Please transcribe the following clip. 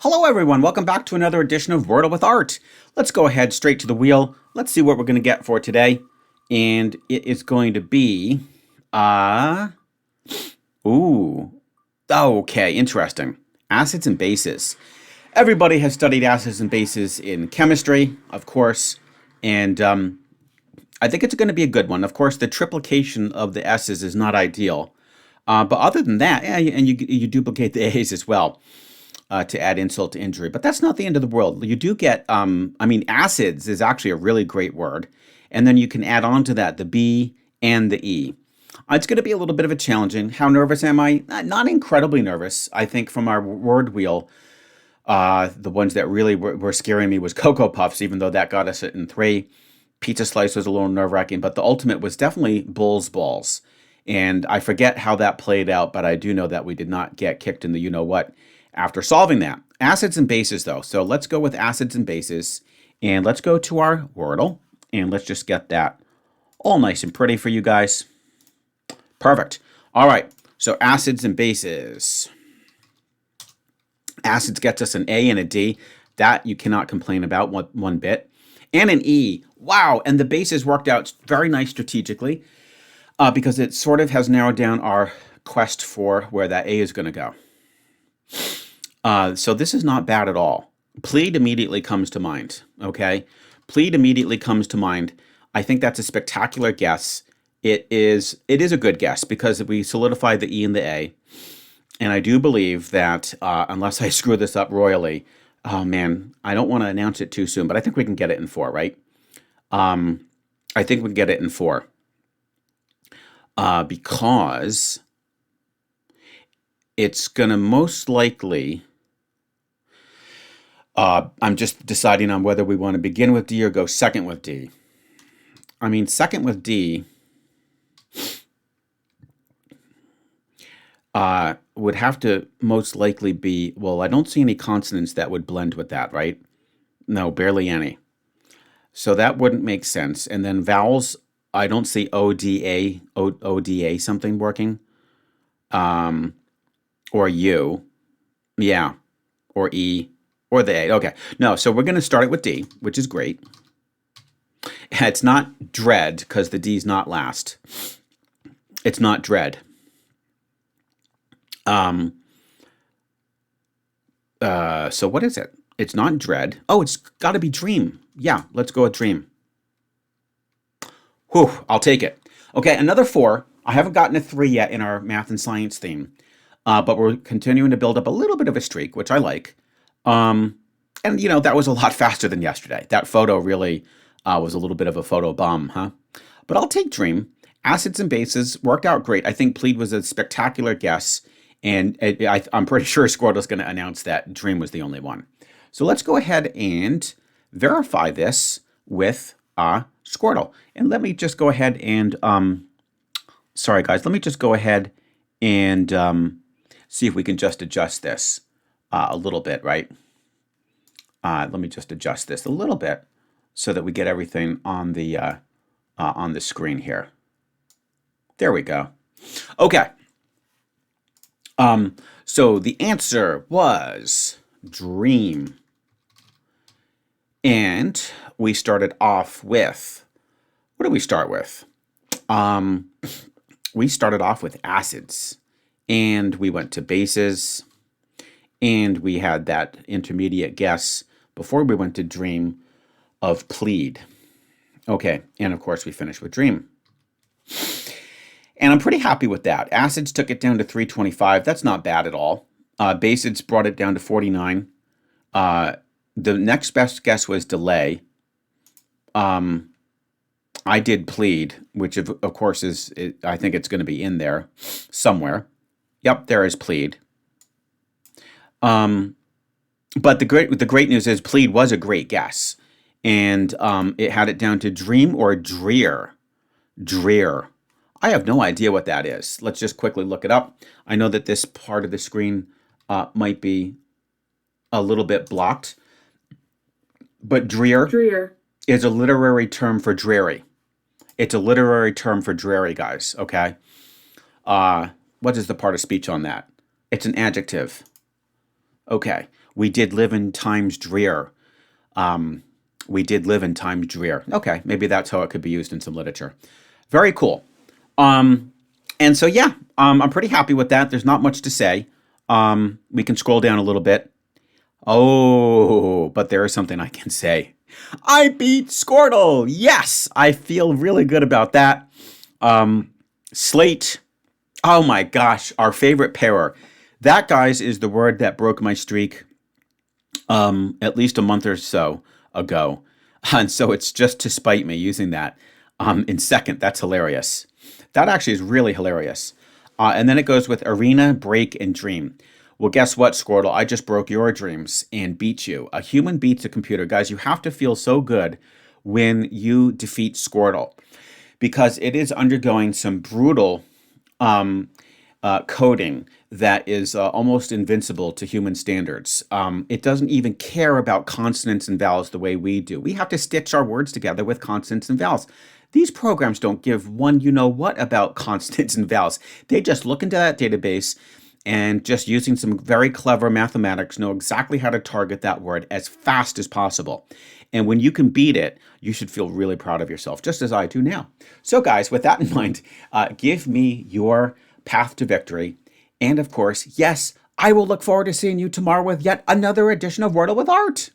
Hello everyone, welcome back to another edition of Wordle with Art. Let's go ahead straight to the wheel. Let's see what we're going to get for today. And it is going to be, okay, interesting. Acids and bases. Everybody has studied acids and bases in chemistry, of course, and I think it's going to be a good one. Of course, the triplication of the S's is not ideal. But other than that, and you duplicate the A's as well. To add insult to injury. But that's not the end of the world. You do get, acids is actually a really great word. And then you can add on to that the B and the E. It's going to be a little bit of a challenging. How nervous am I? Not incredibly nervous. I think from our word wheel, the ones that really were scaring me was Cocoa Puffs, even though that got us in 3. Pizza Slice was a little nerve-wracking, but the ultimate was definitely Bull's Balls. And I forget how that played out, but I do know that we did not get kicked in the you-know-what after solving that. Acids and bases, though. So let's go with acids and bases. And let's go to our Wordle. And let's just get that all nice and pretty for you guys. Perfect. All right. So acids and bases. Acids gets us an A and a D. That you cannot complain about one bit. And an E. Wow. And the bases worked out very nice strategically because it sort of has narrowed down our quest for where that A is going to go. So this is not bad at all. Plead immediately comes to mind, okay? Plead immediately comes to mind. I think that's a spectacular guess. It is a good guess because we solidify the E and the A. And I do believe that, unless I screw this up royally, oh man, I don't want to announce it too soon, but I think we can get it in 4, right? I think we can get it in 4. Because it's going to most likely, I'm just deciding on whether we want to begin with D or go second with D. I mean, second with D would have to most likely be, well, I don't see any consonants that would blend with that, right? No, barely any. So that wouldn't make sense. And then vowels, I don't see ODA something working. Or U, yeah, or E, or the A. Okay, no, so we're going to start it with D, which is great. It's not dread, because the D's not last. It's not dread. So what is it? It's not dread. Oh, it's got to be dream. Yeah, let's go with dream. Whew, I'll take it. Okay, another 4. I haven't gotten a 3 yet in our math and science theme. But we're continuing to build up a little bit of a streak, which I like. And, that was a lot faster than yesterday. That photo really was a little bit of a photo bomb, huh? But I'll take dream. Acids and bases worked out great. I think plead was a spectacular guess. And I'm pretty sure Scoredle's going to announce that dream was the only one. So let's go ahead and verify this with Scoredle. And let me just go ahead and, sorry guys, let me just go ahead and see if we can just adjust this a little bit, right? Let me just adjust this a little bit so that we get everything on the screen here. There we go. Okay. So the answer was dream. And we started off with, what did we start with? We started off with acids. And we went to bases, and we had that intermediate guess before we went to dream of plead. Okay, and of course we finished with dream. And I'm pretty happy with that. Acids took it down to 325. That's not bad at all. Bases brought it down to 49. The next best guess was delay. I did plead, which of course I think it's going to be in there somewhere. Yep, there is plead. But the great news is plead was a great guess. And it had it down to dream or drear. Drear. I have no idea what that is. Let's just quickly look it up. I know that this part of the screen might be a little bit blocked. But drear is a literary term for dreary. It's a literary term for dreary, guys, okay? What is the part of speech on that? It's an adjective. Okay. We did live in times drear. We did live in times drear. Okay, maybe that's how it could be used in some literature. Very cool. Um, and so, yeah, I'm pretty happy with that. There's not much to say. We can scroll down a little bit. Oh, but there is something I can say. I beat Scoredle. Yes, I feel really good about that. Slate. Oh my gosh, our favorite pairer. That, guys, is the word that broke my streak at least a month or so ago. And so it's just to spite me using that in second. That's hilarious. That actually is really hilarious. And then it goes with arena, break, and dream. Well, guess what, Squirtle? I just broke your dreams and beat you. A human beats a computer. Guys, you have to feel so good when you defeat Squirtle because it is undergoing some brutal coding that is almost invincible to human standards. It doesn't even care about consonants and vowels the way we do. We have to stitch our words together with consonants and vowels. These programs don't give one you know what about consonants and vowels. They just look into that database and just using some very clever mathematics know exactly how to target that word as fast as possible. And when you can beat it, you should feel really proud of yourself, just as I do now. So guys, with that in mind, give me your path to victory. And of course, yes, I will look forward to seeing you tomorrow with yet another edition of Wordle with Art.